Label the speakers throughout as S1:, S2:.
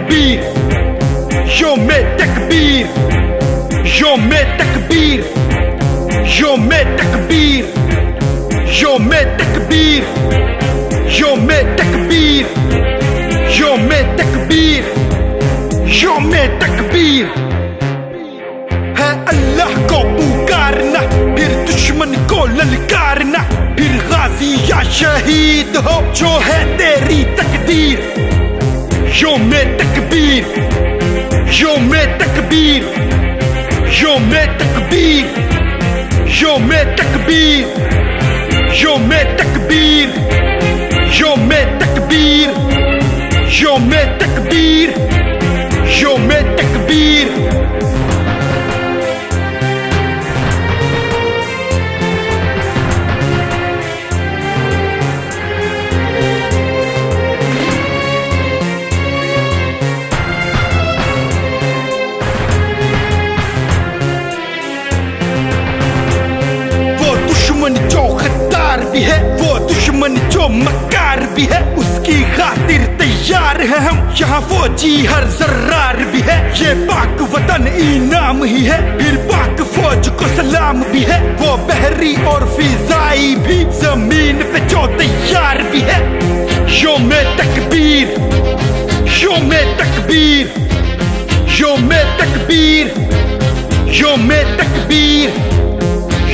S1: تکبیر یوم تکبیر یوم تکبیر یوم تکبیر یوم تکبیر یوم تکبیر یوم تکبیر یوم تکبیر ہے اللہ کو پکارنا پھر دشمن کو للکارنا پھر غازی یا شہید ہو جو ہے تیری تقدیر یوم تکبیر یوم تکبیر یوم تکبیر یوم تکبیر یوم تکبیر یوم تکبیر یوم تکبیر یوم تکبیر جو غدار بھی ہے وہ دشمن جو مکار بھی ہے اس کی خاطر تیار ہے ہم یہاں فوجی ہر ذرار بھی ہے یہ پاک وطن انعام ہی ہے پھر پاک فوج کو سلام بھی ہے وہ بحری اور فضائی بھی زمین پہ جو تیار بھی ہے یوم تکبیر یوم تکبیر یوم تکبیر یوم تکبیر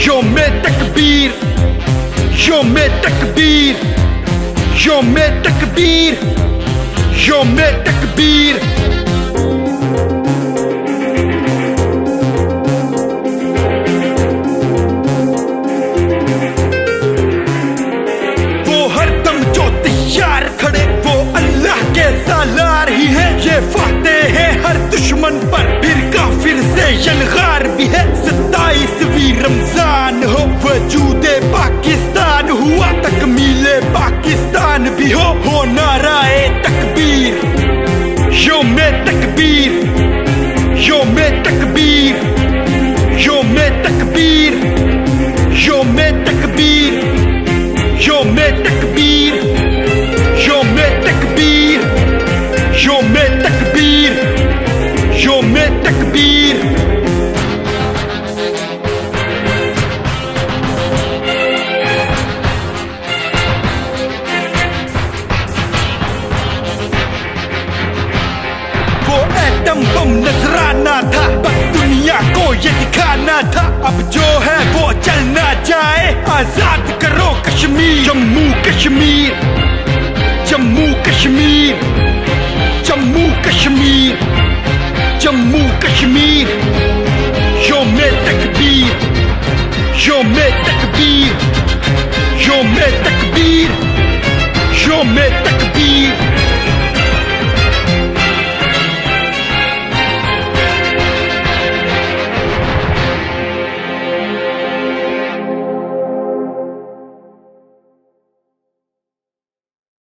S1: یوم تکبیر یوم تکبیر یوم تکبیر یوم تکبیر وہ ہر دم جو تیار کھڑے وہ اللہ کے سالار ہی ہے یہ فاتح ہے ہر دشمن پر پھر کافر سے یلغار بھی ہے 27ویں رمضان ہو وجود پاکستان ہوا تکمیل پاکستان بھی ہو نعرہ تکبیر یوم تکبیر یوم تکبیر یوم تکبیر یوم تکبیر یوم تکبیر یوم تکبیر یوم تکبیر یوم تکبیر ایٹم بم نذرانہ تھا بس دنیا کو یہ دکھانا تھا اب جو ہے وہ چلنا جائے آزاد کرو کشمیر جموں کشمیر جموں کشمیر جموں کشمیر جموں کشمیر